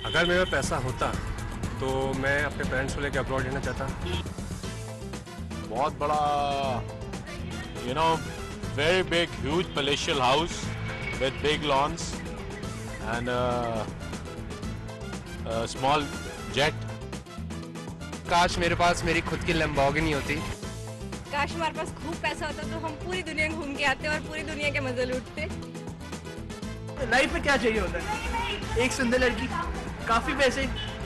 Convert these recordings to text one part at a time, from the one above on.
अगर मेरे पास पैसा होता तो मैं अपने पेरेंट्स को लेकर अब्रॉड रहना चाहता। बहुत बड़ा, very big, huge palatial house with big lawns and a small jet. काश मेरे पास मेरी खुद की लैम्बोर्गिनी होती। काश हमारे पास खूब पैसा होता तो हम पूरी दुनिया घूम के आते और पूरी दुनिया के मजे लूटते। लाइफ में क्या चाहिए होता है? एक सुंदर लड़की, काफी पैसे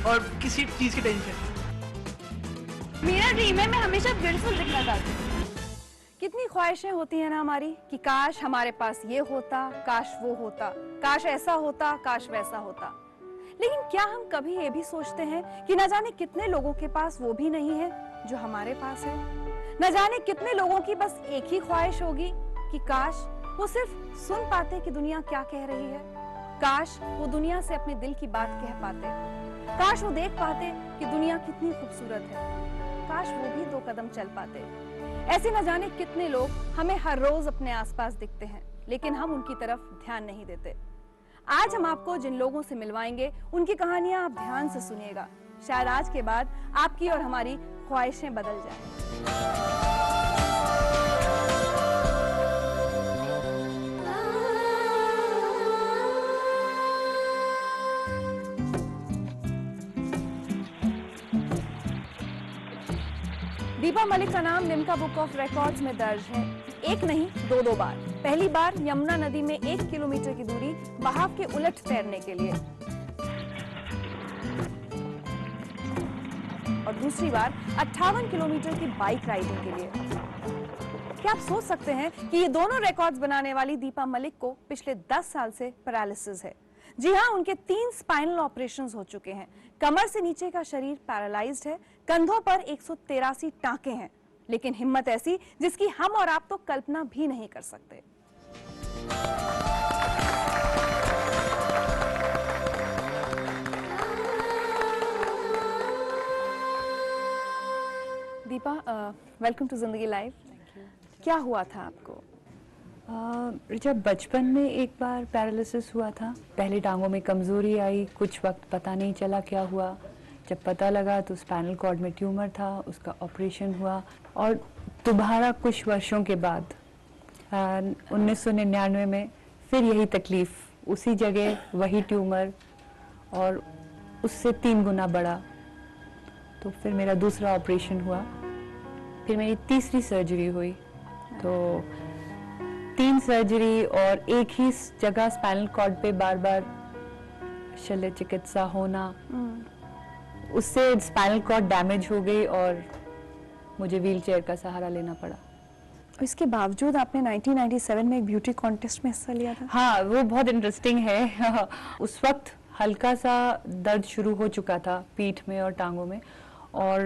और किसी चीज की टेंशन। मेरा ड्रीम है मैं हमेशा ब्यूटीफुल दिखना चाहती हूँ। कितनी ख्वाहिशें होती हैं ना हमारी कि काश हमारे पास ये होता, काश वो होता, काश ऐसा होता, काश वैसा होता। लेकिन क्या हम कभी ये भी सोचते हैं कि न जाने कितने लोगों के पास वो भी नहीं है जो हमारे पास है। न जाने कितने लोगों की बस एक ही ख्वाहिश होगी कि काश वो सिर्फ सुन पाते कि दुनिया क्या कह रही है, काश वो दुनिया से अपने दिल की बात कह पाते, काश वो देख पाते कि दुनिया कितनी खूबसूरत है, काश वो भी 2 कदम चल पाते। ऐसे न जाने कितने लोग हमें हर रोज अपने आसपास दिखते हैं, लेकिन हम उनकी तरफ ध्यान नहीं देते। आज हम आपको जिन लोगों से मिलवाएंगे उनकी कहानियां आप ध्यान से सुनिएगा। शायद आज के बाद आपकी और हमारी ख्वाहिशें बदल जाएं। दीपा मलिक का नाम लिम्का बुक ऑफ रिकॉर्ड्स में दर्ज है। एक नहीं 2 बार। पहली बार यमुना नदी में 1 किलोमीटर की दूरी बहाव के उलट तैरने के लिए और दूसरी बार 58 किलोमीटर की बाइक राइडिंग के लिए। क्या आप सोच सकते हैं कि ये दोनों रिकॉर्ड्स बनाने वाली दीपा मलिक को पिछले 10 साल से पैरालिसिस है। जी हाँ, उनके 3 स्पाइनल ऑपरेशंस हो चुके हैं। कमर से नीचे का शरीर पैरालाइज्ड है, कंधों पर 183 टांके हैं, लेकिन हिम्मत ऐसी जिसकी हम और आप तो कल्पना भी नहीं कर सकते। दीपा, वेलकम टू जिंदगी लाइव। क्या हुआ था आपको? जब बचपन में एक बार पैरालिसिस हुआ था, पहले टांगों में कमज़ोरी आई, कुछ वक्त पता नहीं चला क्या हुआ। जब पता लगा तो स्पाइनल कॉर्ड में ट्यूमर था, उसका ऑपरेशन हुआ और दोबारा कुछ वर्षों के बाद 1999 में फिर यही तकलीफ, उसी जगह वही ट्यूमर और उससे 3 गुना बड़ा। तो फिर मेरा दूसरा ऑपरेशन हुआ, फिर मेरी तीसरी सर्जरी हुई। तो 3 सर्जरी और एक ही जगह स्पाइनल कॉर्ड पे बार बार शल्य चिकित्सा होना, उससे स्पाइनल कॉर्ड डैमेज हो गई और मुझे व्हीलचेयर का सहारा लेना पड़ा। इसके बावजूद आपने 1997 में एक ब्यूटी कॉन्टेस्ट में हिस्सा लिया था। हाँ, वो बहुत इंटरेस्टिंग है। उस वक्त हल्का सा दर्द शुरू हो चुका था पीठ में और टांगों में, और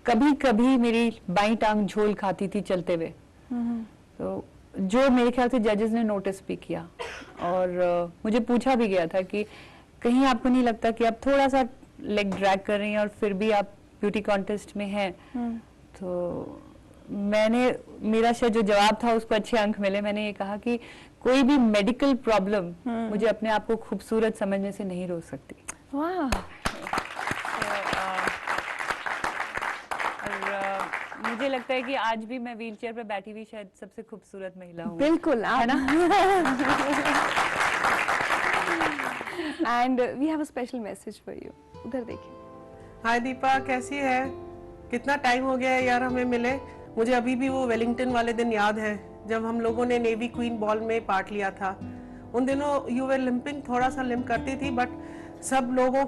कभी कभी मेरी बाईं टांग झोल खाती थी चलते हुए। तो जो मेरे ख्याल से जजेस ने नोटिस भी किया और मुझे पूछा भी गया था कि कहीं आपको नहीं लगता कि आप थोड़ा सा लेग ड्रैग कर रही हैं और फिर भी आप ब्यूटी कॉन्टेस्ट में हैं। तो मेरा शायद जो जवाब था उसको अच्छे अंक मिले। मैंने ये कहा कि कोई भी मेडिकल प्रॉब्लम मुझे अपने आप को खूबसूरत समझने से नहीं रोक सकती। वाह। मुझे लगता है कि आज भी मैं व्हीलचेयर पे बैठी हुई शायद सबसे खूबसूरत महिला हूँ। बिल्कुल, है ना? And we have a special message for you. उधर देखिए। हाय दीपा, कैसी है? कितना टाइम हो गया है यार हमें मिले। मुझे अभी भी वो वेलिंगटन वाले दिन याद है जब हम लोगों ने नेवी क्वीन बॉल में पार्ट लिया था। उन दिनों यू वर लिम्पिंग, थोड़ा सा लिम्प करती थी, बट सब लोगों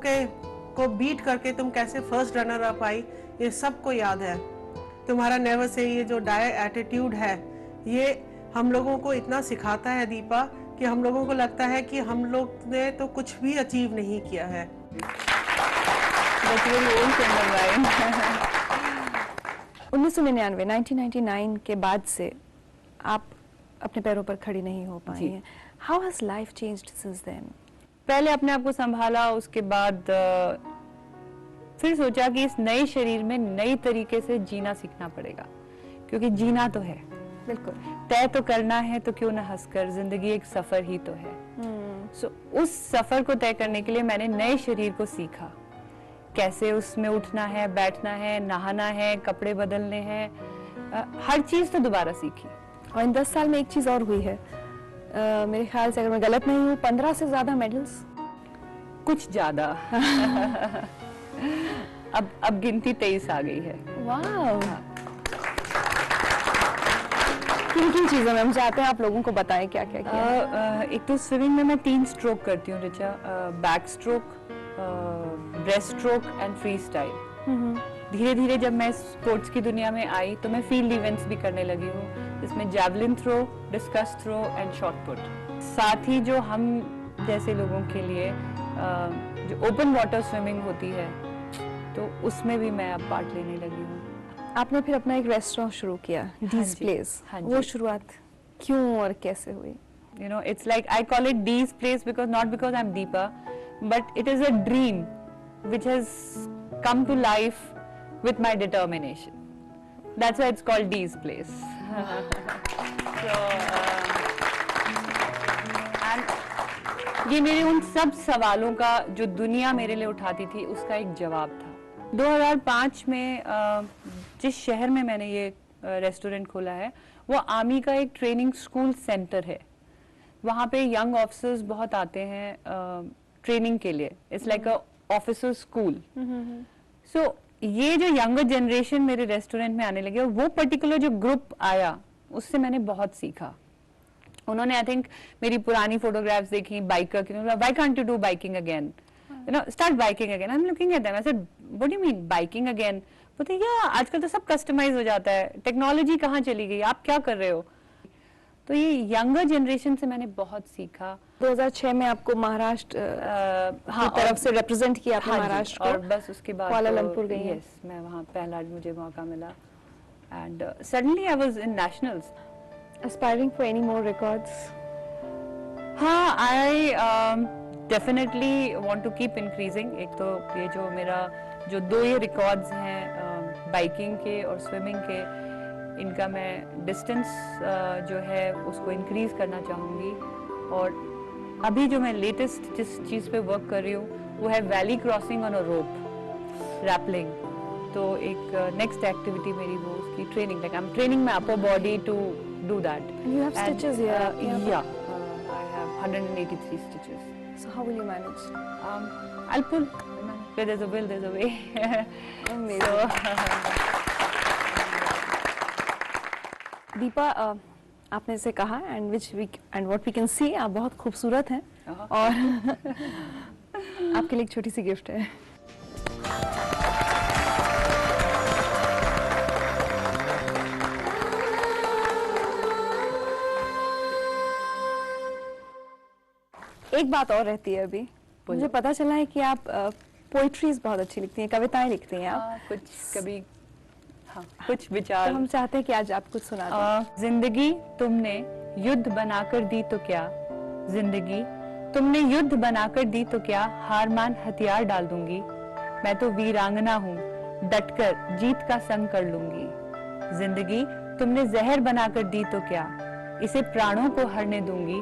को बीट करके तुम कैसे फर्स्ट रनर अप आई, ये सबको याद है। तुम्हारा नेवर से ये जो डायर एटीट्यूड है, ये हम लोगों को इतना सिखाता है दीपा कि हम लोगों को लगता है कि हम लोग ने तो कुछ भी अचीव नहीं किया है। 1999 के बाद से आप अपने पैरों पर खड़ी नहीं हो पाई हैं। How has life changed since then? पहले अपने आप को संभाला, उसके बाद फिर सोचा कि इस नए शरीर में नई तरीके से जीना सीखना पड़ेगा, क्योंकि जीना तो है, बिल्कुल तय तो करना है, तो क्यों ना हंसकर, जिंदगी एक सफर ही तो है। सो उस सफर को तय करने के लिए मैंने नए शरीर को सीखा, कैसे उसमें उठना है, बैठना है, नहाना है, कपड़े बदलने हैं, हर चीज तो दोबारा सीखी। और इन 10 साल में एक चीज और हुई है, मेरे ख्याल से अगर मैं गलत नहीं हूँ 15 से ज्यादा मेडल्स, कुछ ज्यादा। अब गिनती 23 आ गई है। वाह, किन किन चीजों में हम चाहते हैं आप लोगों को बताएं क्या क्या किया? एक तो स्विमिंग में मैं 3 स्ट्रोक करती हूँ Richa, back stroke, breast stroke and free style. धीरे धीरे जब मैं स्पोर्ट्स की दुनिया में आई तो मैं फील्ड इवेंट्स भी करने लगी हूँ, जिसमें javelin throw, discus throw and shot put. साथ ही जो हम जैसे लोगों के लिए जो ओपन वाटर स्विमिंग होती है तो उसमें भी मैं अब पार्ट लेने लगी हूँ। आपने फिर अपना एक रेस्टोरेंट शुरू किया, डीज प्लेस। वो शुरुआत क्यों और कैसे हुई? You know, it's like I call it Dee's Place because not because I'm Deepa, but it is a dream which has come to life with my determination. That's why it's called Dee's Place. So, and ये मेरे उन सब सवालों का जो दुनिया मेरे लिए उठाती थी उसका एक जवाब था। 2005 में जिस शहर में मैंने ये रेस्टोरेंट खोला है वो आर्मी का एक ट्रेनिंग स्कूल सेंटर है। वहाँ पे यंग ऑफिसर्स बहुत आते हैं ट्रेनिंग के लिए। It's like a officer school. So ये जो यंगर जनरेशन मेरे रेस्टोरेंट में आने लगे, वो पर्टिकुलर जो ग्रुप आया उससे मैंने बहुत सीखा। उन्होंने आई थिंक मेरी पुरानी फोटोग्राफ्स देखी बाइकर की, why can't you do biking again, you know, start biking again. I'm looking at them. I said, what do you mean biking again? बोलते यार आजकल तो सब कस्टमाइज हो जाता है, टेक्नोलॉजी कहाँ चली गई, आप क्या कर रहे हो? तो ये यंगर जनरेशन से मैंने बहुत सीखा। 2006 में आपको महाराष्ट्र की तरफ से रिप्रेजेंट किया आपने महाराष्ट्र को, और बस उसके बाद कुआलालंपुर गई हैं। यस, मैं वहाँ पहला मुझे मौका मिला and suddenly I was in nationals. Aspiring for any more records? हाँ, I definitely want to keep increasing. एक तो ये जो मेरा जो 2 ये रिकॉर्ड्स हैं बाइकिंग के और स्विमिंग के, इनका मैं डिस्टेंस जो है उसको इंक्रीज करना चाहूँगी। और अभी जो मैं लेटेस्ट जिस चीज़ पे वर्क कर रही हूँ वो है valley crossing on a rope, rappelling. तो एक नेक्स्ट एक्टिविटी मेरी वो उसकी training, like I am training my upper body to do that. You have stitches here. Yeah, I have 183 stitches. So how will you manage? I'll pull. Where there's a will, there's a way. Deepa, आपने से कहा and what we can see, आप बहुत खूबसूरत हैं और आपके लिए एक छोटी सी गिफ्ट है। एक बात और रहती है अभी, मुझे पता चला है कि आप पोइट्रीज बहुत अच्छी लिखती हैं, कविताएं लिखती हैं आप। कुछ कभी कुछ विचार। तो हम चाहते हैं कि आज आप कुछ सुना दें। जिंदगी तुमने युद्ध बनाकर दी तो क्या, जिंदगी तुमने युद्ध बनाकर दी तो क्या, हार मान हथियार डाल दूंगी। मैं तो वीरांगना हूँ, डटकर जीत का संग कर लूंगी। जिंदगी तुमने जहर बनाकर दी तो क्या, इसे प्राणों को हरने दूंगी।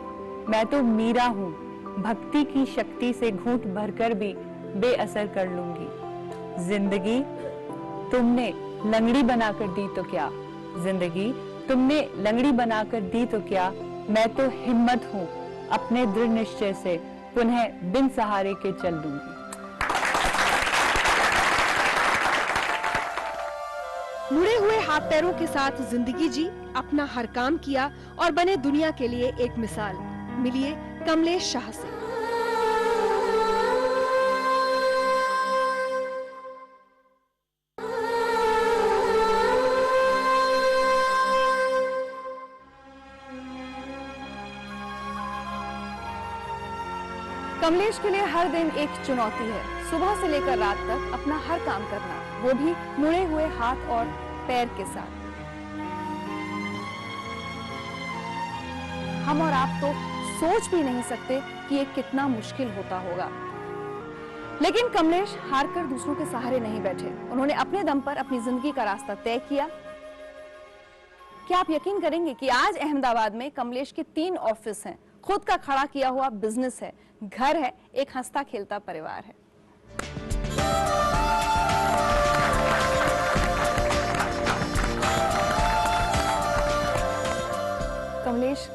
मैं तो मीरा हूँ, भक्ति की शक्ति से घूंट भरकर भी बेअसर कर लूंगी। जिंदगी तुमने लंगड़ी बनाकर दी तो क्या, जिंदगी तुमने लंगड़ी बनाकर दी तो क्या, मैं तो हिम्मत हूँ, अपने दृढ़ निश्चय से पुनः बिन सहारे के चल दूंगी। मुड़े हुए हाथ पैरों के साथ जिंदगी जी, अपना हर काम किया और बने दुनिया के लिए एक मिसाल। मिलिए कमलेश शाह से। कमलेश के लिए हर दिन एक चुनौती है, सुबह से लेकर रात तक अपना हर काम करना, वो भी मुड़े हुए हाथ और पैर के साथ। हम और आप तो सोच भी नहीं सकते कि ये कितना मुश्किल होता होगा। लेकिन कमलेश हार कर दूसरों के सहारे नहीं बैठे, उन्होंने अपने दम पर अपनी जिंदगी का रास्ता तय किया। क्या आप यकीन करेंगे कि आज अहमदाबाद में कमलेश के 3 ऑफिस हैं, खुद का खड़ा किया हुआ बिजनेस है, घर है, एक हंसता खेलता परिवार है। कमलेश,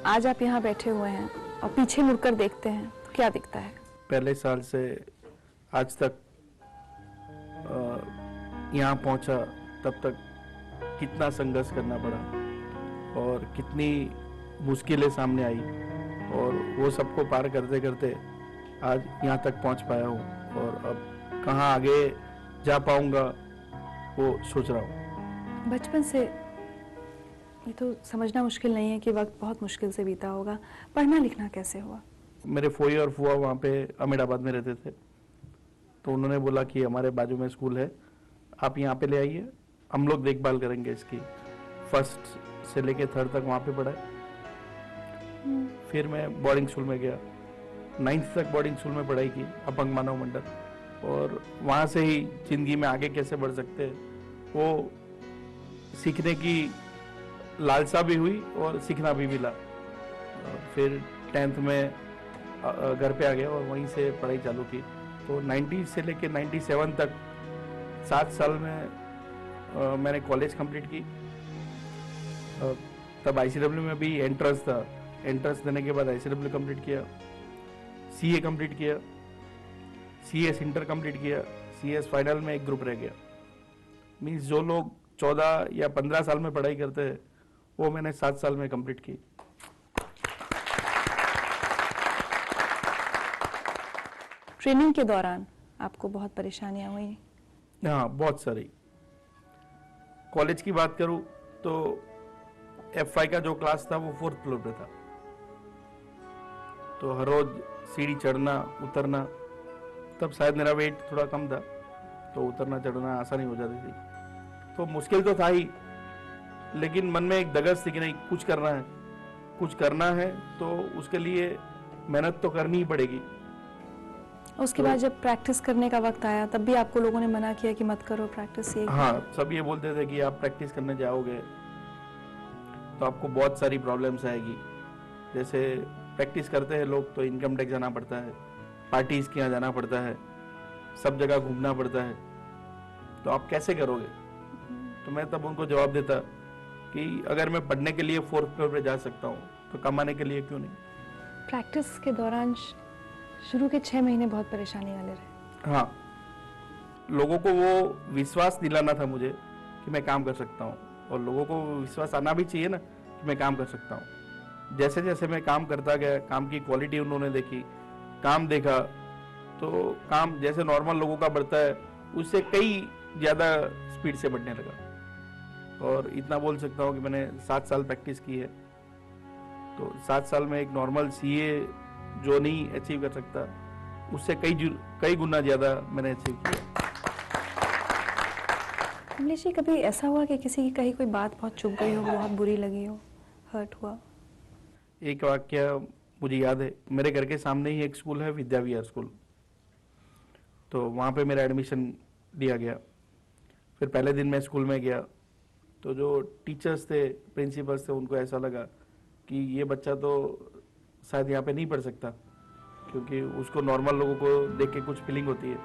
आज आप यहाँ बैठे हुए हैं और पीछे मुड़कर देखते हैं तो क्या दिखता है? पहले साल से आज तक यहाँ पहुँचा तब तक कितना संघर्ष करना पड़ा और कितनी मुश्किलें सामने आई, और वो सबको पार करते करते आज यहाँ तक पहुँच पाया हूँ, और अब कहाँ आगे जा पाऊँगा वो सोच रहा हूँ। बचपन से ये तो समझना मुश्किल नहीं है कि वक्त बहुत मुश्किल से बीता होगा, पढ़ना लिखना कैसे हुआ? मेरे फोई और फुआ वहाँ पे अहमदाबाद में रहते थे, तो उन्होंने बोला कि हमारे बाजू में स्कूल है, आप यहाँ पे ले आइए, हम लोग देखभाल करेंगे इसकी। फर्स्ट से लेके थर्ड तक वहाँ पे पढ़ा। फिर मैं बोर्डिंग स्कूल में गया, 9th तक बोर्डिंग स्कूल में पढ़ाई की, अपंग मानव मंडल, और वहाँ से ही जिंदगी में आगे कैसे बढ़ सकते हैं वो सीखने की लालसा भी हुई और सीखना भी मिला। फिर 10th में घर पे आ गया और वहीं से पढ़ाई चालू की। तो 90 से लेके 97 तक 7 साल में मैंने कॉलेज कंप्लीट की। तब ICW में भी एंट्रेंस था, एंट्रेंस देने के बाद ICW कंप्लीट किया, CA कंप्लीट किया, CS इंटर कंप्लीट किया, CS फाइनल में एक ग्रुप रह गया। मीन्स जो लोग 14 या 15 साल में पढ़ाई करते हैं वो मैंने 7 साल में कंप्लीट की। ट्रेनिंग के दौरान आपको बहुत परेशानियां हुई? हाँ, बहुत सारी। कॉलेज की बात करूं तो F5 का जो क्लास था वो 4th फ्लोर पे था, तो हर रोज सीढ़ी चढ़ना उतरना, तब शायद मेरा वेट थोड़ा कम था तो उतरना चढ़ना आसानी हो जाती थी। तो मुश्किल तो था ही, लेकिन मन में एक धगस थी कि नहीं, कुछ करना है तो उसके लिए मेहनत तो करनी ही पड़ेगी। उसके बाद जब प्रैक्टिस करने का वक्त आया तब भी आपको लोगों ने मना किया कि मत करो प्रैक्टिस? ये हाँ, सब ये बोलते थे कि आप प्रैक्टिस करने जाओगे तो आपको बहुत सारी प्रॉब्लम्स आएगी। जैसे प्रैक्टिस करते हैं लोग तो इनकम टैक्स जाना पड़ता है, पार्टीज के यहाँ जाना पड़ता है, सब जगह घूमना पड़ता है, तो आप कैसे करोगे? तो मैं तब उनको जवाब देता कि अगर मैं पढ़ने के लिए 4th फ्लोर पे जा सकता हूँ तो कमाने के लिए क्यों नहीं। प्रैक्टिस के दौरान शुरू के 6 महीने बहुत परेशानी वाले रहे। हाँ, लोगों को वो विश्वास दिलाना था मुझे कि मैं काम कर सकता हूँ, और लोगों को विश्वास आना भी चाहिए ना कि मैं काम कर सकता हूँ। जैसे जैसे मैं काम करता गया, काम की क्वालिटी उन्होंने देखी, काम देखा, तो काम जैसे नॉर्मल लोगों का बढ़ता है उससे कई ज़्यादा स्पीड से बढ़ने लगा। और इतना बोल सकता हूँ कि मैंने 7 साल प्रैक्टिस की है, तो 7 साल में एक नॉर्मल CA जो नहीं अचीव कर सकता उससे कई गुना ज्यादा मैंने अचीव किया। कमलेश जी, कभी ऐसा हुआ कि किसी की कहीं कोई बात बहुत चुभ गई हो, बहुत बुरी लगी हो, हर्ट हुआ? एक वाक्य मुझे याद है, मेरे घर के सामने ही एक स्कूल है, विद्या विहार स्कूल, तो वहाँ पे मेरा एडमिशन दिया गया। फिर पहले दिन मैं स्कूल में गया तो जो टीचर्स थे, प्रिंसिपल्स थे, उनको ऐसा लगा कि ये बच्चा तो शायद यहाँ पे नहीं पढ़ सकता, क्योंकि उसको नॉर्मल लोगों को देख के कुछ फीलिंग होती है।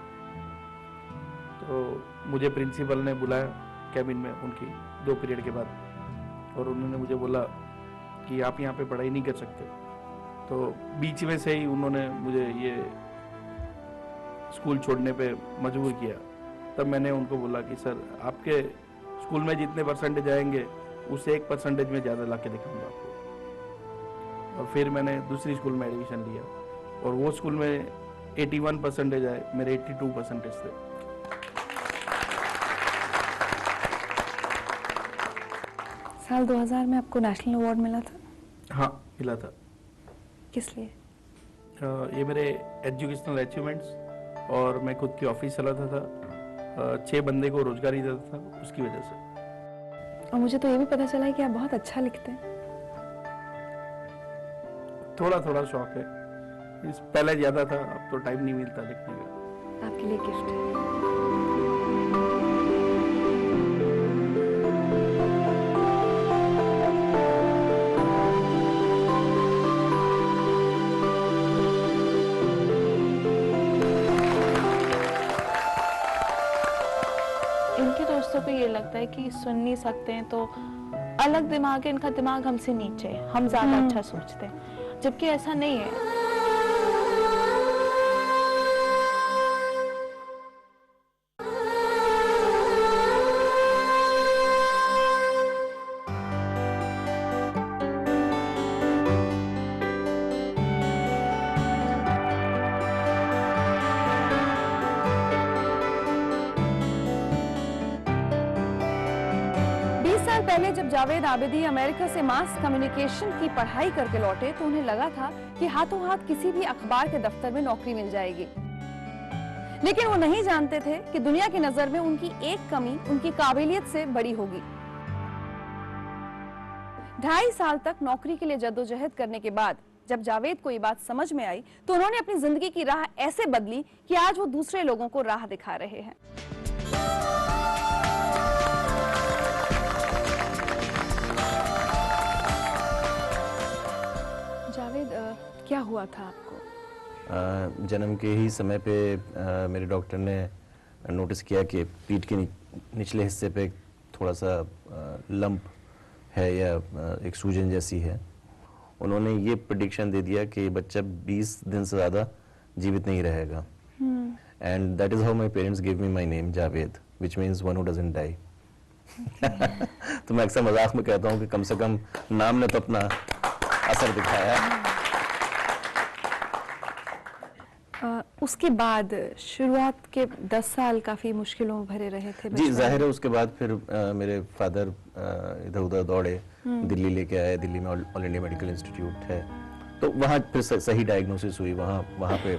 तो मुझे प्रिंसिपल ने बुलाया कैबिन में उनकी 2 पीरियड के बाद, और उन्होंने मुझे बोला कि आप यहाँ पे पढ़ाई नहीं कर सकते। तो बीच में से ही उन्होंने मुझे ये स्कूल छोड़ने पे मजबूर किया। तब मैंने उनको बोला कि सर, आपके स्कूल में जितने परसेंटेज आएंगे उससे 1% में ज़्यादा ला के दिखाऊंगा आपको। और फिर मैंने दूसरी स्कूल में एडमिशन लिया, और वो स्कूल में 81% आए, मेरे 82% थे। साल 2000 में आपको नेशनल अवार्ड मिला था? हाँ, मिला था। किस लिए? ये मेरे एजुकेशनल अचीवमेंट्स, और मैं खुद की ऑफिस चलाता था, 6 बंदे को रोजगारी देता था, उसकी वजह से। और मुझे तो ये भी पता चला है कि आप बहुत अच्छा लिखते हैं। थोड़ा थोड़ा शौक है, पहले ज्यादा था, अब तो टाइम नहीं मिलता लिखने का। आपके लिए गिफ्ट है। दूसरों को ये लगता है कि सुन नहीं सकते हैं, तो अलग दिमाग है, इनका दिमाग हमसे नीचे है, हम ज्यादा अच्छा सोचते हैं, जबकि ऐसा नहीं है। पहले जब जावेद आबिदी अमेरिका से मास कम्युनिकेशन की पढ़ाई करके लौटे तो उन्हें लगा था कि हाथों हाथ किसी भी अखबार के दफ्तर में नौकरी मिल जाएगी, लेकिन वो नहीं जानते थे कि दुनिया की नजर में उनकी एक कमी उनकी काबिलियत से बड़ी होगी। 2.5 साल तक नौकरी के लिए जद्दोजहद करने के बाद जब जावेद को ये बात समझ में आई तो उन्होंने अपनी जिंदगी की राह ऐसे बदली कि आज वो दूसरे लोगों को राह दिखा रहे हैं। जावेद, क्या हुआ था आपको? जन्म के ही समय पे मेरे डॉक्टर ने नोटिस किया कि पीठ के निचले हिस्से पे थोड़ा सा लंप है या एक सूजन जैसी है। उन्होंने ये प्रेडिक्शन दे दिया कि बच्चा 20 दिन से ज़्यादा जीवित नहीं रहेगा। And that is how my parents give me my name Javed, which means one who doesn't die. तो मैं अक्सर मजाक में कहता हूँ कि कम से कम नाम ने तो अपना असर दिखाया। उसके बाद शुरुआत के 10 साल काफी मुश्किलों में भरे रहे थे। जी जाहिर है, उसके बाद फिर मेरे फादर इधर उधर दौड़े, दिल्ली लेके आए। दिल्ली में ऑल इंडिया मेडिकल इंस्टीट्यूट है, तो वहाँ फिर सही डायग्नोसिस हुई। वहाँ पे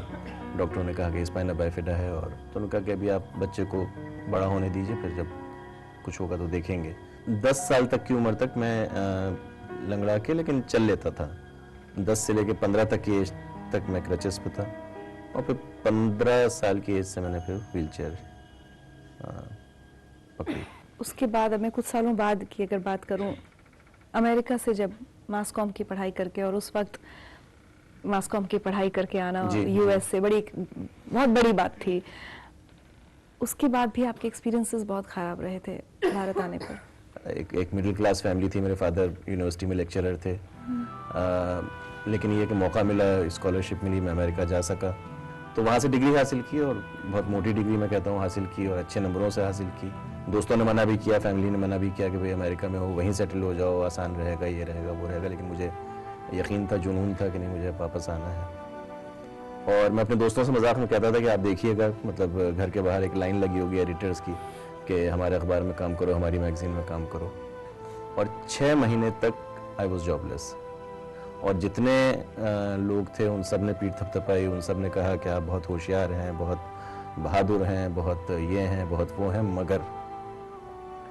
डॉक्टरों ने कहा कि स्पाइना बाइफिडा है, और तो उन्होंने कहा कि अभी आप बच्चे को बड़ा होने दीजिए, फिर जब कुछ होगा तो देखेंगे। 10 साल तक की उम्र तक मैं लंगड़ा के लेकिन चल लेता था। 10 से लेके 15 तक की एज तक मैं क्रचेस पे था, और फिर 15 साल की एज से मैंने फिर व्हीलचेयर पकड़ी। उसके बाद अब मैं कुछ सालों बाद की अगर बात करूं, अमेरिका से जब मास कॉम की पढ़ाई करके, और उस वक्त मास कॉम की पढ़ाई करके आना यूएस से बहुत बड़ी बात थी। उसके बाद भी आपके एक्सपीरियंसेस बहुत खराब रहे थे भारत आने पर। एक मिडिल क्लास फैमिली थी। मेरे फादर यूनिवर्सिटी में लेक्चरर थे, लेकिन ये कि मौका मिला, स्कॉलरशिप मिली, मैं अमेरिका जा सका, तो वहाँ से डिग्री हासिल की, और बहुत मोटी डिग्री मैं कहता हूँ हासिल की, और अच्छे नंबरों से हासिल की। दोस्तों ने मना भी किया, फैमिली ने मना भी किया कि भाई अमेरिका में हो, वहीं सेटल हो जाओ, आसान रहेगा, ये रहेगा वो रहेगा, लेकिन मुझे यकीन था, जुनून था कि नहीं, मुझे वापस आना है। और मैं अपने दोस्तों से मजाक में कहता था कि आप देखिएगा, मतलब घर के बाहर एक लाइन लगी होगी एडिटर्स की कि हमारे अखबार में काम करो, हमारी मैगजीन में काम करो। और 6 महीने तक आई वॉज जॉबलेस, और जितने लोग थे उन सब ने पीठ थपथपाई, उन सब ने कहा कि आप बहुत होशियार हैं, बहुत बहादुर हैं, बहुत ये हैं, बहुत वो हैं, मगर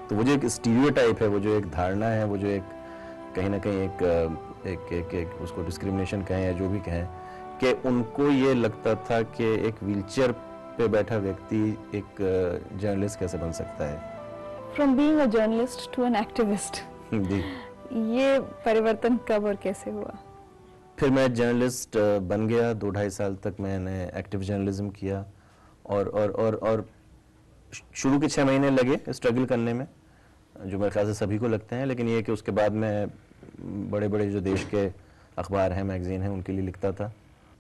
तो वो जो एक स्टीरियोटाइप है, वो जो एक धारणा है, वो जो एक कहीं ना कहीं एक उसको डिस्क्रिमिनेशन कहें या जो भी कहें, कि उनको ये लगता था कि एक व्हीलचेयर पे बैठा व्यक्ति एक जर्नलिस्ट कैसे बन सकता है। From being a journalist to an activist. जी, ये परिवर्तन कब और कैसे हुआ? फिर मैं जर्नलिस्ट बन गया। 2-2.5 साल तक मैंने एक्टिव जर्नलिज्म किया, और शुरू के 6 महीने लगे स्ट्रगल करने में, जो मेरे ख्याल से सभी को लगते हैं, लेकिन ये कि उसके बाद मैं बड़े बड़े जो देश के अखबार हैं, मैगजीन हैं, उनके लिए लिखता था।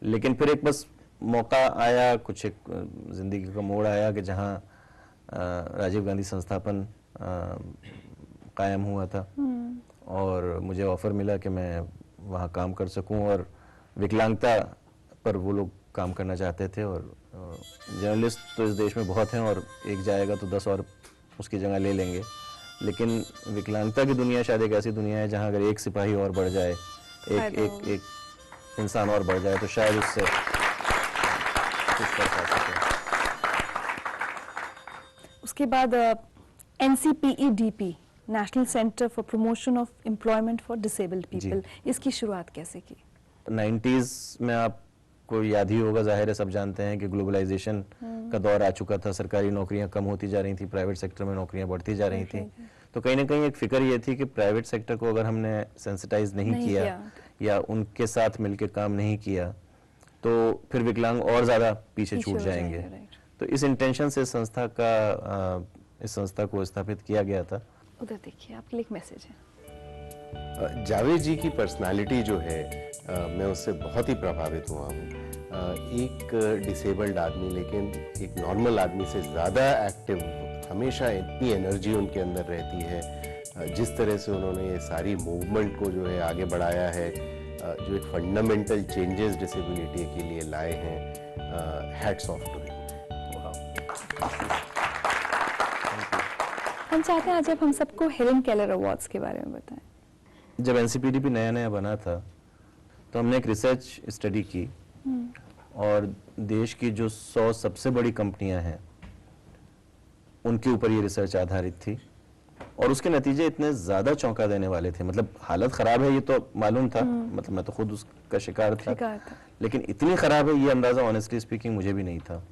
लेकिन फिर एक बस मौका आया, कुछ एक ज़िंदगी का मोड़ आया कि जहाँ राजीव गांधी संस्थापन कायम हुआ था, और मुझे ऑफ़र मिला कि मैं वहाँ काम कर सकूं, और विकलांगता पर वो लोग काम करना चाहते थे। और जर्नलिस्ट तो इस देश में बहुत हैं, और एक जाएगा तो 10 और उसकी जगह ले लेंगे, लेकिन विकलांगता की दुनिया शायद एक ऐसी दुनिया है जहाँ अगर एक सिपाही और बढ़ जाए, एक इंसान और बढ़ जाए, तो शायद उससे कुछ कर सकते हैं। उसके बाद NCPEDP, national centre for promotion of employment for disabled people, इसकी शुरुआत कैसे की? 90s में आपको याद ही होगा, जाहिर है सब जानते हैं कि ग्लोबलाइजेशन का दौर आ चुका था, सरकारी नौकरियां कम होती जा रही थी, प्राइवेट सेक्टर में नौकरियां बढ़ती जा रही थी। तो कहीं ना कहीं एक फिक्र ये थी कि प्राइवेट सेक्टर को अगर हमने सेंसिटाइज नहीं किया या उनके साथ मिलकर काम नहीं किया, तो फिर विकलांग और ज़्यादा पीछे छूट जाएंगे। तो इस इंटेंशन से संस्था का इस संस्था को स्थापित किया गया था। उधर देखिए, आपके लिए एक मैसेज है। जावेद जी की पर्सनालिटी जो है मैं उससे बहुत ही प्रभावित हुआ हूँ। एक डिसेबल्ड आदमी लेकिन एक नॉर्मल आदमी से ज़्यादा एक्टिव, हमेशा इतनी एनर्जी उनके अंदर रहती है। जिस तरह से उन्होंने ये सारी मूवमेंट को जो है आगे बढ़ाया है, जो एक फंडामेंटल चेंजेस डिसेबिलिटी के लिए लाए हैं, हैट्स ऑफ टू हिम। हम चाहते हैं आज आप हम सबको हेलन केलर अवार्ड्स के बारे में बताएं। जब एनसीपीडीपी नया नया बना था तो हमने एक रिसर्च स्टडी की और देश की जो 100 सबसे बड़ी कंपनियां हैं उनके ऊपर ये रिसर्च आधारित थी और उसके नतीजे इतने ज़्यादा चौंका देने वाले थे। मतलब हालत ख़राब है ये तो मालूम था, मतलब मैं तो खुद उसका शिकार था, लेकिन इतनी ख़राब है ये अंदाज़ा ऑनेस्टली स्पीकिंग मुझे भी नहीं था।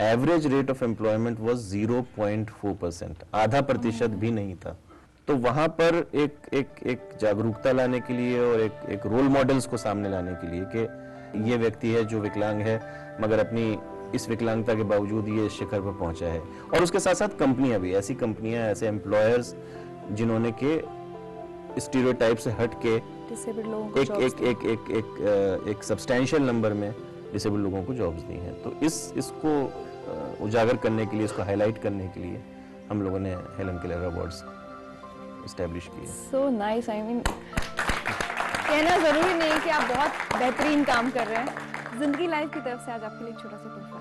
Average rate of employment was 0.4%, आधा प्रतिशत भी नहीं था। तो वहाँ पर एक जागरूकता लाने के लिए और एक रोल मॉडल्स को सामने लाने के लिए कि ये व्यक्ति है जो विकलांग है मगर अपनी इस विकलांगता के बावजूद ये शिखर पर पहुंचा है, और उसके साथ साथ कंपनियां भी, ऐसी कंपनियां, ऐसे एम्प्लॉयर्स जिन्होंने के स्टीरियोटाइप से हट के एक सब्सटैंशियल नंबर में डिसेबल लोगों को जॉब्स दी हैं। तो इसको उजागर करने के लिए, इसको हाईलाइट करने के लिए हम लोगों ने हेलन केलर अवार्ड्स एस्टैब्लिश किए। So nice. आई मीन कहना जरूरी नहीं कि आप बहुत बेहतरीन काम कर रहे हैं। जिंदगी लाइफ की तरफ से आज आपके लिए एक छोटा सा तोहफा है।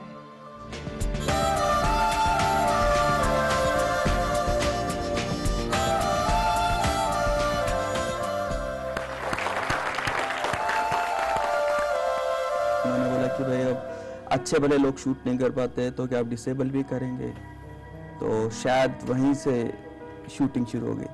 मैंने बोला कि भाई अब अच्छे भले लोग शूट नहीं कर पाते तो क्या आप डिसेबल भी करेंगे, तो शायद वहीं से शूटिंग शुरू हो गई थी।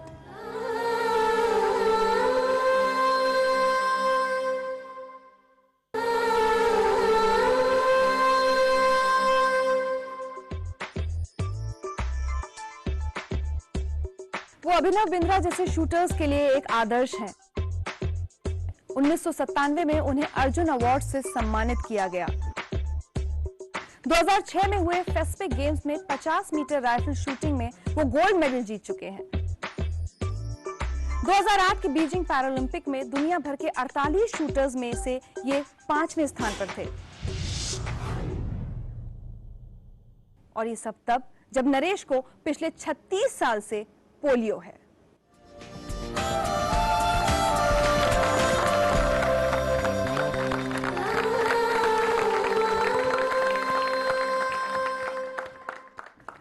वो अभिनव बिंद्रा जैसे शूटर्स के लिए एक आदर्श हैं। 1997 में उन्हें अर्जुन अवार्ड से सम्मानित किया गया। 2006 में हुए पेसिफिक गेम्स में 50 मीटर राइफल शूटिंग में वो गोल्ड मेडल जीत चुके हैं। 2008 के बीजिंग पैरालंपिक में दुनिया भर के 48 शूटर्स में से ये 5वें स्थान पर थे। और ये सब तब जब नरेश को पिछले 36 साल से पोलियो है।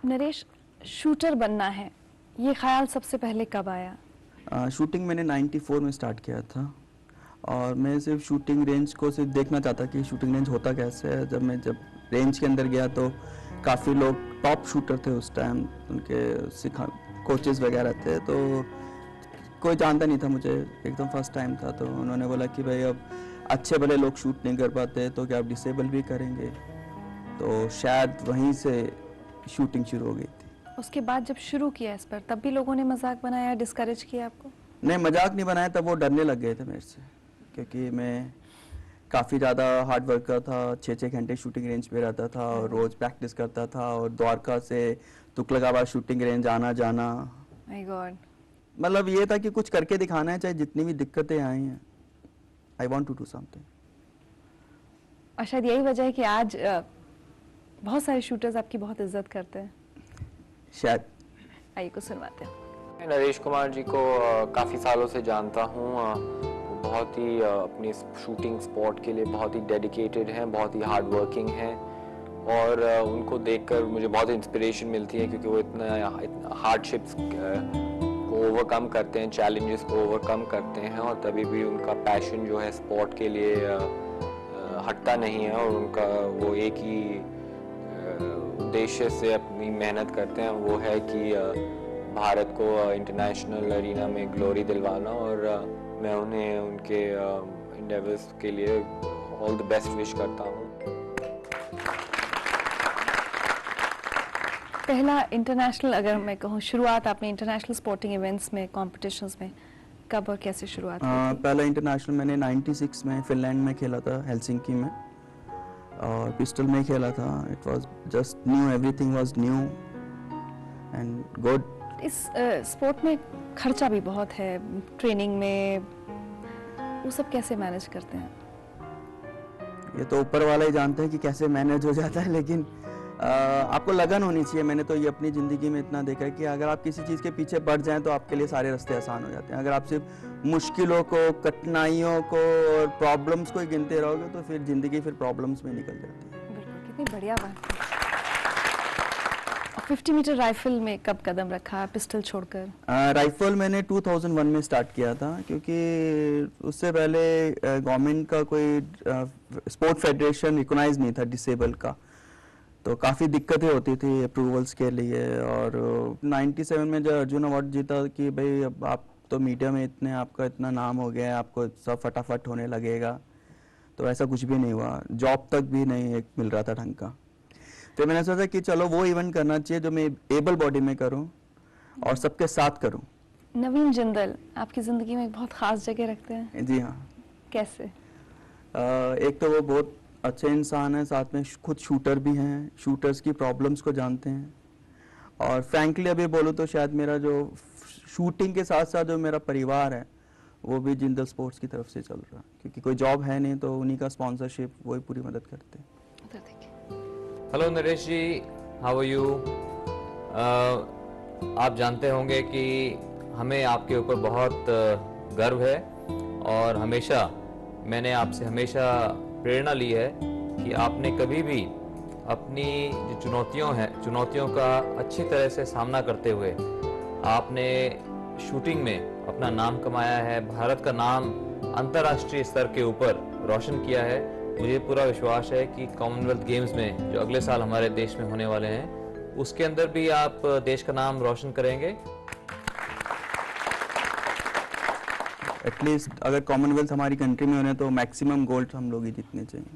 नरेश, शूटर बनना है, ये ख्याल सबसे पहले कब आया? शूटिंग मैंने 94 में स्टार्ट किया था और मैं सिर्फ शूटिंग रेंज को सिर्फ देखना चाहता कि शूटिंग रेंज होता कैसे है। जब रेंज के अंदर गया तो काफ़ी लोग टॉप शूटर थे उस टाइम, उनके कोचेस वगैरह थे, तो कोई जानता नहीं था मुझे, एकदम फर्स्ट टाइम था। तो उन्होंने बोला कि भाई अब अच्छे भले लोग शूट नहीं कर पाते तो क्या आप डिसेबल भी करेंगे, तो शायद वहीं से शूटिंग शुरू हो गई थी। उसके बाद जब शुरू किया इस पर, तब भी लोगों ने मजाक बनाया, डिस्करेज किया आपको? नहीं, मजाक नहीं बनाया, तब वो डरने लग गए थे मेरे से, क्योंकि मैं काफ़ी ज़्यादा हार्ड वर्कर था। 6-6 घंटे शूटिंग रेंज पे रहता था और रोज़ प्रैक्टिस करता था और द्वारका से तुगलकाबाद शूटिंग रेंज आना जाना। My God. मतलब ये था कि कुछ करके दिखाना है, चाहे जितनी भी दिक्कतें आई हैं। I want to do something. और शायद यही वजह है कि आज बहुत सारे शूटर्स आपकी बहुत इज्जत करते हैं शायद। आइए कुछ सुनवाते हैं। मैं नरेश कुमार जी को काफ़ी सालों से जानता हूँ। बहुत ही अपनी शूटिंग स्पॉट के लिए बहुत ही डेडिकेटेड हैं, बहुत ही हार्ड वर्किंग हैं और उनको देखकर मुझे बहुत इंस्पिरेशन मिलती है, क्योंकि वो इतना हार्डशिप्स को ओवरकम करते हैं, चैलेंजेस को ओवरकम करते हैं और तभी भी उनका पैशन जो है स्पॉट के लिए हटता नहीं है और उनका वो एक ही उद्देश्य से अपनी मेहनत करते हैं, वो है कि भारत को इंटरनेशनल अरीना में ग्लोरी दिलवाना। और मैं उन्हें उनके इंडेवर्स के लिए ऑल द बेस्ट विश करता हूँ। पहला इंटरनेशनल, अगर मैं कहूँ शुरुआत आपने इंटरनेशनल स्पोर्टिंग इवेंट्स में, कॉम्पिटिशंस में कब और कैसे शुरुआत की थी? पहला इंटरनेशनल मैंने 96 में फिनलैंड में खेला था, हेलसिंकी में, और पिस्टल में खेला था। It was just new, everything was new. And good. इस स्पोर्ट में खर्चा भी बहुत है, ट्रेनिंग में, वो सब कैसे मैनेज करते हैं? ये तो ऊपर वाला ही जानते हैं कि कैसे मैनेज हो जाता है, लेकिन आपको लगन होनी चाहिए। मैंने तो ये अपनी ज़िंदगी में इतना देखा है कि अगर आप किसी चीज़ के पीछे बढ़ जाएं तो आपके लिए सारे रास्ते आसान हो जाते हैं। अगर आप सिर्फ मुश्किलों को, कठिनाइयों को और प्रॉब्लम्स को ही गिनते रहोगे तो फिर ज़िंदगी फिर प्रॉब्लम्स में निकल जाती है। बिल्कुल, कितनी बढ़िया बात है। 50 मीटर राइफल में कब कदम रखा, पिस्टल छोड़कर? राइफल मैंने 2001 में स्टार्ट किया था, क्योंकि उससे पहले गवर्नमेंट का कोई स्पोर्ट फेडरेशन रिकॉग्नाइज नहीं था डिसेबल का, तो काफ़ी दिक्कतें होती थी अप्रूवल्स के लिए। और 97 में जब अर्जुन अवार्ड जीता कि भाई अब आप तो मीडिया में इतने, आपका इतना नाम हो गया है, आपको सब फटाफट होने लगेगा, तो ऐसा कुछ भी नहीं हुआ। जॉब तक भी नहीं एक मिल रहा था ढंग का। तो मैंने सोचा कि चलो वो इवेंट करना चाहिए जो मैं एबल बॉडी में करूं और सबके साथ करूं। नवीन जिंदल आपकी ज़िंदगी में एक बहुत ख़ास जगह रखते हैं। जी हाँ। कैसे? एक तो वो बहुत अच्छे इंसान हैं, साथ में खुद शूटर भी हैं, शूटर्स की प्रॉब्लम्स को जानते हैं। और फ्रैंकली अभी बोलूँ तो शायद मेरा जो शूटिंग के साथ साथ जो मेरा परिवार है वो भी जिंदल स्पोर्ट्स की तरफ से चल रहा है, क्योंकि कोई जॉब है नहीं तो उन्हीं का स्पॉन्सरशिप वही पूरी मदद करते हैं। Hello Naresh ji, how are you? आप जानते होंगे कि हमें आपके ऊपर बहुत गर्व है और हमेशा मैंने आपसे हमेशा प्रेरणा ली है कि आपने कभी भी अपनी जो चुनौतियों का अच्छी तरह से सामना करते हुए आपने शूटिंग में अपना नाम कमाया है, भारत का नाम अंतर्राष्ट्रीय स्तर के ऊपर रोशन किया है। मुझे पूरा विश्वास है कि कॉमनवेल्थ गेम्स में जो अगले साल हमारे देश में होने वाले हैं उसके अंदर भी आप देश का नाम रोशन करेंगे। एटलीस्ट अगर कॉमनवेल्थ हमारी कंट्री में होने तो मैक्सिमम गोल्ड हम लोग ही जीतने चाहिए।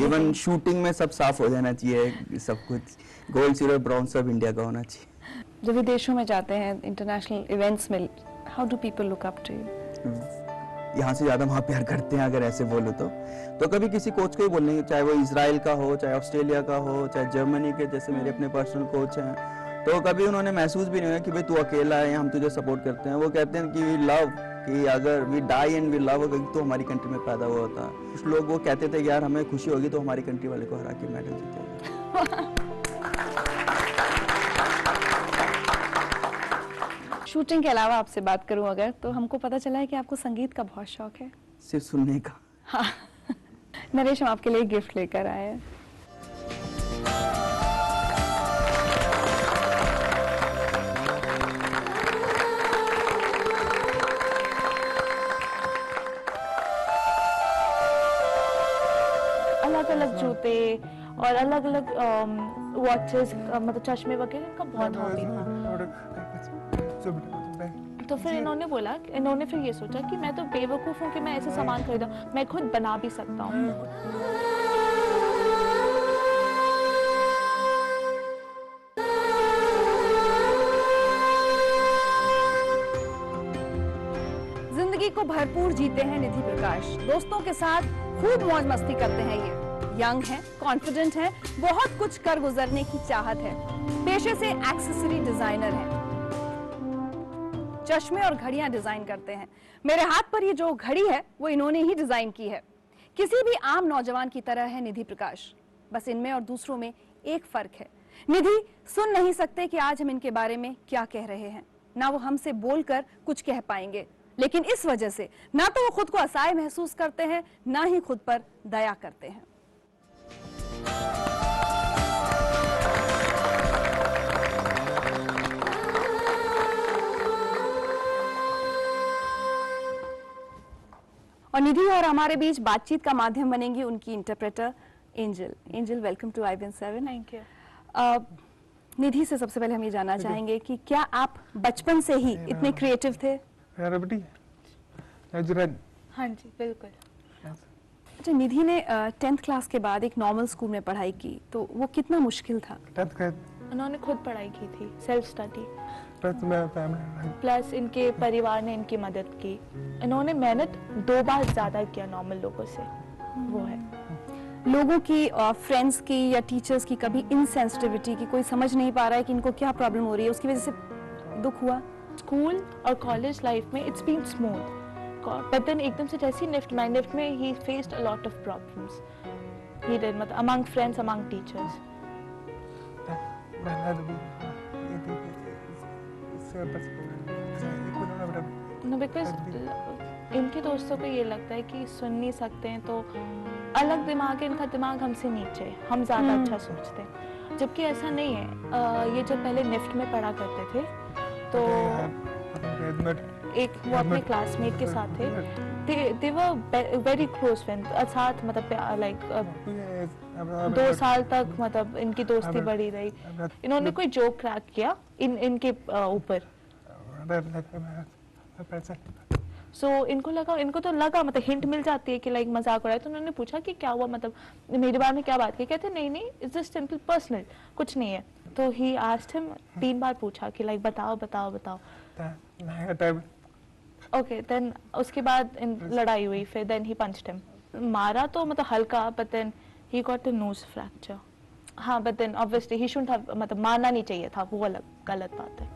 इवन शूटिंग में सब साफ हो जाना चाहिए, सब कुछ गोल्ड, सिल्वर, ब्रॉन्ज सब इंडिया का होना चाहिए। जब विदेशों में जाते हैं इंटरनेशनल इवेंट्स में, how do people look up to you? यहाँ से ज़्यादा वहाँ प्यार करते हैं अगर ऐसे बोलो तो कभी किसी कोच को ही बोलेंगे, चाहे वो इजराइल का हो, चाहे ऑस्ट्रेलिया का हो, चाहे जर्मनी के जैसे मेरे अपने पर्सनल कोच हैं, तो कभी उन्होंने महसूस भी नहीं हुआ कि भाई तू अकेला है, हम तुझे सपोर्ट करते हैं। वो कहते हैं कि वी लव, कि अगर we die and we love, तो हमारी कंट्री में पैदा हुआ होता। कुछ लोग वो कहते थे कि यार हमें खुशी होगी तो हमारी कंट्री वाले को हरा के मेडल जीतेंगे। शूटिंग के अलावा आपसे बात करूं अगर, तो हमको पता चला है कि आपको संगीत का बहुत शौक है। सिर्फ सुनने का। हाँ। नरेश, हम आपके लिए गिफ्ट लेकर आए हैं। अलग अलग जूते और अलग अलग वॉचेस, मतलब चश्मे वगैरह, इनका बहुत हॉबी था। तो फिर इन्होंने फिर ये सोचा कि मैं तो बेवकूफ हूँ कि मैं ऐसे सामान खरीदा, मैं खुद बना भी सकता हूँ। जिंदगी को भरपूर जीते हैं निधि प्रकाश, दोस्तों के साथ खूब मौज मस्ती करते हैं। ये यंग हैं, कॉन्फिडेंट हैं, बहुत कुछ कर गुजरने की चाहत है। पेशे से एक्सेसरी डिजाइनर हैं, चश्मे और घड़ियां डिजाइन करते हैं। मेरे हाथ पर ये जो घड़ी है वो इन्होंने ही डिजाइन की है। किसी भी आम नौजवान की तरह है निधि प्रकाश, बस इनमें और दूसरों में एक फर्क है। निधि सुन नहीं सकते कि आज हम इनके बारे में क्या कह रहे हैं, ना वो हमसे बोलकर कुछ कह पाएंगे, लेकिन इस वजह से ना तो वो खुद को असहाय महसूस करते हैं, ना ही खुद पर दया करते हैं। और निधि और हमारे बीच बातचीत का माध्यम बनेंगी उनकी interpreter Angel. Angel, welcome to IBN7। Thank you. Nidhi से सबसे पहले हम ये जानना चाहेंगे कि क्या आप बचपन से ही इतने क्रिएटिव थे? हाँ जी, बिल्कुल। अच्छा, निधि ने 10th क्लास के बाद एक नॉर्मल स्कूल में पढ़ाई की, तो वो कितना मुश्किल था? उन्होंने खुद पढ़ाई की थी, सेल्फ स्टडी, प्लस इनके परिवार ने इनकी मदद की। इन्होंने मेहनत 2 बार ज्यादा किया नॉर्मल लोगों से, वो है। लोगों की, फ्रेंड्स की या टीचर्स की कभी इनसेंसिटिविटी की, कोई समझ नहीं पा रहा है कि इनको क्या प्रॉब्लम हो रही है, उसकी वजह से दुख हुआ? स्कूल और कॉलेज लाइफ में it's been smooth, but then एकदम से जैसे निफ्ट में ही faced a lot of problems. He did, मतलब among friends, among teachers. No, because इनके दोस्तों को ये लगता है कि सुन नहीं सकते हैं, तो अलग दिमाग है इनका, दिमाग हमसे नीचे है, हम ज़्यादा अच्छा सोचते हैं, जबकि ऐसा नहीं है। ये जब पहले निफ्ट में पढ़ा करते थे तो एक वो अपने क्लासमेट के साथ थे, दे वर वेरी क्लोज फ्रेंड, साथ मतलब लाइक 2 साल तक मतलब इनकी दोस्ती बढ़ी रही। इन्होंने कोई जोक क्रैक किया इनके ऊपर, इनको तो लगा मतलब हिंट मिल जाती है कि लाइक मजाक उड़ाया, तो उन्होंने पूछा कि क्या हुआ, मतलब मेरे बारे में क्या बात की? कहते नहीं इट्स जस्ट सिंपल पर्सनल, कुछ नहीं है। तो ही आस्क्ड हिम, 3 बार पूछा कि लाइक बताओ। ओके, देन उसके बाद लड़ाई हुई, फिर देन ही पंच्ड हिम, मारा तो मतलब हल्का, but then he got a nose fracture. हाँ, but then obviously he shouldn't have, मतलब मारना नहीं चाहिए था, वो अलग गलत बात है।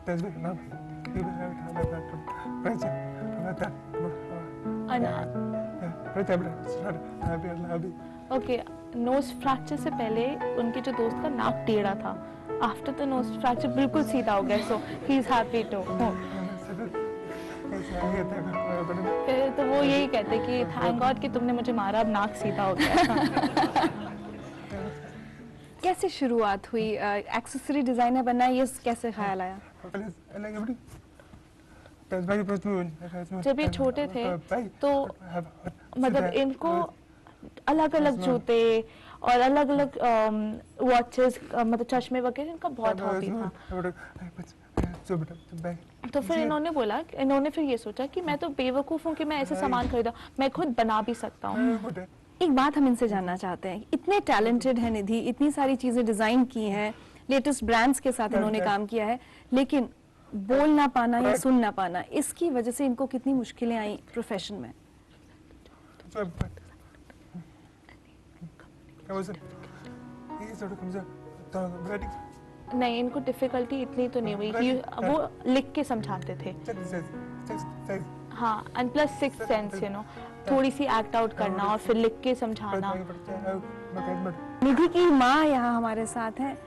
ओके, नोज फ्रैक्चर से पहले उनके जो दोस्त का नाक टेढ़ा था, आफ्टर द नोज फ्रैक्चर बिल्कुल सीधा हो गया, सो ही इज हैप्पी टू। फिर तो वो यही कहते कि थैंक गॉड कि तुमने मुझे मारा, अब नाक सीधा हो गया। कैसे शुरुआत हुई? एक्सेसरी डिजाइनर बनना, ये कैसे ख्याल आया? जब ये छोटे थे तो मतलब इनको अलग अलग जूते और अलग अलग वॉचेस, मतलब चश्मे वगैरह, इनका बहुत हॉबी था। तो फिर इन्होंने फिर ये सोचा कि मैं तो बेवकूफ़ हूँ कि मैं ऐसे सामान खरीदा, मैं खुद बना भी सकता हूँ। एक बात हम इनसे जानना चाहते हैं, इतने टैलेंटेड है निधि, इतनी सारी चीजें डिजाइन की हैं, लेटेस्ट ब्रांड्स के साथ इन्होंने काम किया है, लेकिन बोल ना पाना या सुन ना पाना, इसकी वजह से इनको कितनी मुश्किलें आई प्रोफेशन में? नहीं, इनको डिफिकल्टी इतनी तो नहीं हुई, वो लिख के समझाते थे। हाँ, एंड प्लस 6th सेंस, थोड़ी सी एक्ट आउट करना और फिर लिख के समझाना। निधि की माँ यहाँ हमारे साथ हैं।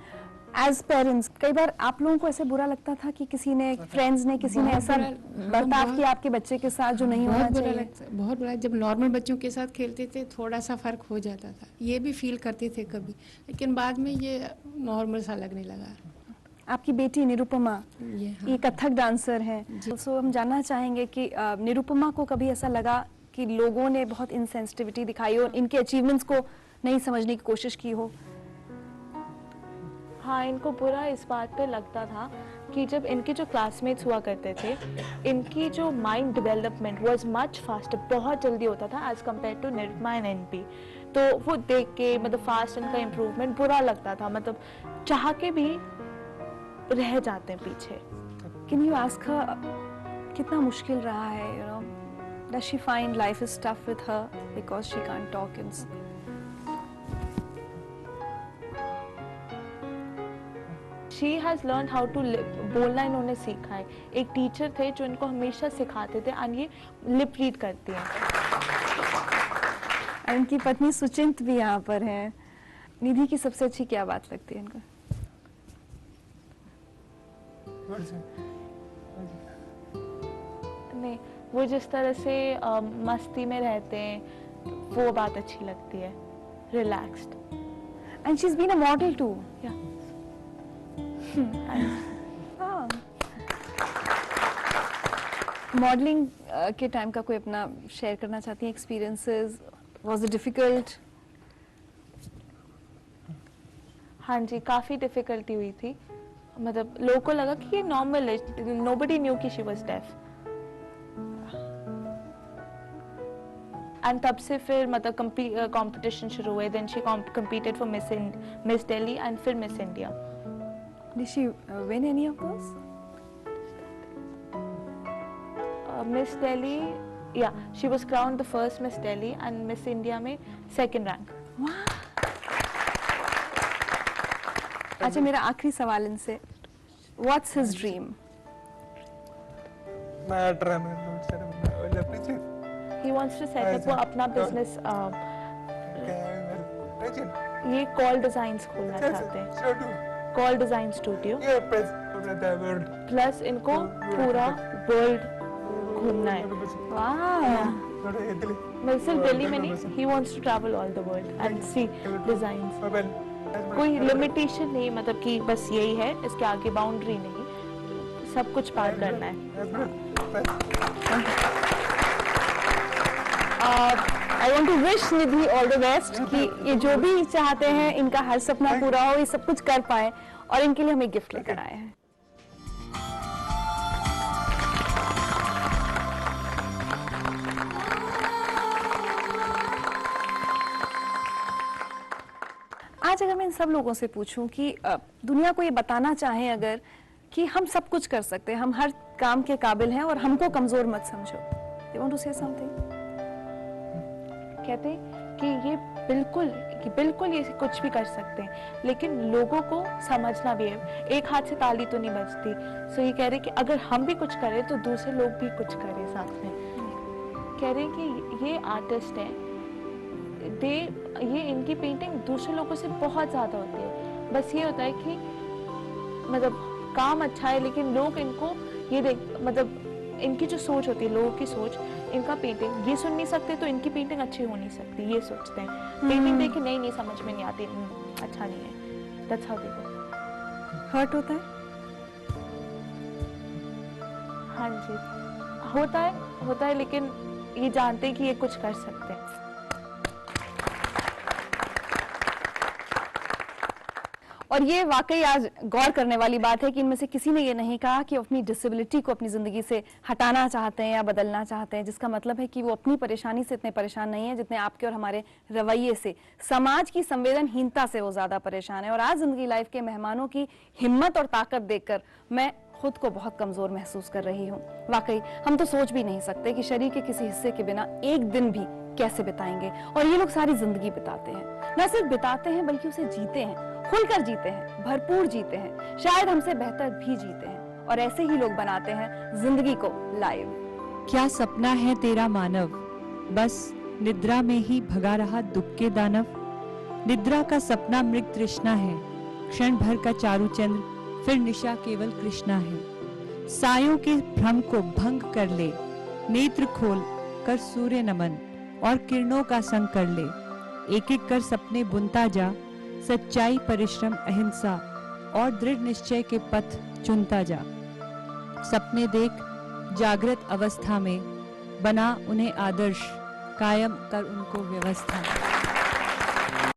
एज पेरेंट्स, कई बार आप लोगों को ऐसे बुरा लगता था कि किसी ने, फ्रेंड्स ने, किसी ने ऐसा बर्ताव किया आपके बच्चे के साथ जो नहीं होना चाहिए? बहुत बुरा। जब नॉर्मल बच्चों के साथ खेलते थे थोड़ा सा फर्क हो जाता था, ये भी फील करते थे कभी, लेकिन बाद में ये नॉर्मल सा लगने लगा। आपकी बेटी निरुपमा ये कथक डांसर है, सो हम जानना चाहेंगे कि निरुपमा को कभी ऐसा लगा कि लोगों ने बहुत इनसेंसिटिविटी दिखाई और इनके अचीवमेंट्स को नहीं समझने की कोशिश की हो? हाँ, इनको बुरा इस बात पे लगता था कि जब इनके जो क्लासमेट्स हुआ करते थे, इनकी जो mind development was much faster, बहुत जल्दी होता था as compare to Nirupama and NP. तो वो देख के मतलब फास्ट इनका इम्प्रूवमेंट बुरा लगता था, मतलब चाह के भी रह जाते हैं पीछे। कैन यू आस्क हर कितना मुश्किल रहा है, you know, does she find life is tough with her because she can't talk in? She has learned how to बोलना इन्होंने सीखा है। एक टीचर थे जो इनको हमेशा सिखाते थे, और ये लिप रीड करती हैं। इनकी पत्नी सुचिंत भी यहाँ पर हैं। निधि की सबसे अच्छी क्या बात लगती है इनको? नहीं, वो जिस तरह से मस्ती में रहते हैं, वो बात अच्छी लगती है, relaxed. And she's been a model too. Yeah. Modelling के टाइम का कोई अपना शेयर करना चाहती हैं एक्सपीरियंसेस? Was it difficult? हाँ जी, काफ़ी डिफिकल्टी हुई थी, मतलब लोगों को लगा कि ये नॉर्मल है, नोबडी न्यू कि शी वाज डेफ। एंड तब से फिर मतलब कंपटीशन शुरू हुए, then she competed for Miss Delhi and फिर Miss India. Did she win any of those? Miss Delhi, yeah, she was crowned the first Miss Delhi, and Miss India में second rank. Wow. अच्छा, मेरा आखिरी सवाल इनसे, what's his dream? He wants to set up वो अपना business ये call designs खोलना चाहते हैं, कॉल डिजाइन स्टूडियो, प्लस इनको पूरा वर्ल्ड घूमना है। वाह, मैं सिर्फ दिल्ली में नहीं, he wants to travel all the world and see designs। कोई लिमिटेशन नहीं, मतलब कि बस यही है, इसके आगे बाउंड्री नहीं, सब कुछ पार करना है। I want to wish Nidhi all the best कि ये जो भी चाहते हैं इनका हर सपना पूरा हो, ये सब कुछ कर पाए, और इनके लिए हम एक गिफ्ट लेकर आए हैं। आज अगर मैं इन सब लोगों से पूछूं कि दुनिया को ये बताना चाहें अगर कि हम सब कुछ कर सकते हैं, हम हर काम के काबिल हैं और हमको कमजोर मत समझो, they want to say something? कहते हैं कि ये बिल्कुल ये कुछ भी कर सकते हैं, लेकिन लोगों को समझना भी है, एक हाथ से ताली तो नहीं बजती। सो ये कह रहे कि अगर हम भी कुछ करें तो दूसरे लोग भी कुछ करें साथ में। कह रहे कि ये आर्टिस्ट हैं, ये इनकी पेंटिंग दूसरे लोगों से बहुत ज्यादा होती है, बस ये होता है कि मतलब काम अच्छा है, लेकिन लोग इनको ये मतलब इनकी जो सोच होती है, लोगों की सोच, इनका पेंटिंग ये सुन नहीं सकते तो इनकी पेंटिंग अच्छी हो नहीं सकती, ये सोचते हैं। पेंटिंग देख के नहीं समझ में नहीं आती, अच्छा नहीं है, that's how they go। Hurt होता है? हाँ जी, होता है, लेकिन ये जानते हैं कि ये कुछ कर सकते हैं। और ये वाकई आज गौर करने वाली बात है कि इनमें से किसी ने ये नहीं कहा कि अपनी डिसेबिलिटी को अपनी जिंदगी से हटाना चाहते हैं या बदलना चाहते हैं, जिसका मतलब है कि वो अपनी परेशानी से इतने परेशान नहीं है जितने आपके और हमारे रवैये से, समाज की संवेदनहीनता से वो ज्यादा परेशान है। और आज जिंदगी लाइफ के मेहमानों की हिम्मत और ताकत देखकर मैं खुद को बहुत कमजोर महसूस कर रही हूँ। वाकई हम तो सोच भी नहीं सकते कि शरीर के किसी हिस्से के बिना एक दिन भी कैसे बिताएंगे, और ये लोग सारी जिंदगी बिताते हैं, न सिर्फ बिताते हैं बल्कि उसे जीते हैं, खुलकर जीते हैं, भरपूर जीते हैं, शायद हमसे बेहतर भी जीते हैं, और ऐसे ही लोग बनाते हैं जिंदगी को लाइव। क्या सपना है तेरा मानव, बस निद्रा में ही भगा रहा दुख के दानव। निद्रा का सपना मृग तृष्णा है, क्षण भर का चारु चंद्र, फिर निशा केवल कृष्णा है। सायों के भ्रम को भंग कर ले, नेत्र खोल कर सूर्य नमन, और किरणों का संग कर ले। एक एक कर सपने बुनता जा, सच्चाई परिश्रम अहिंसा और दृढ़ निश्चय के पथ चुनता जा। सपने देख जागृत अवस्था में, बना उन्हें आदर्श, कायम कर उनको व्यवस्था।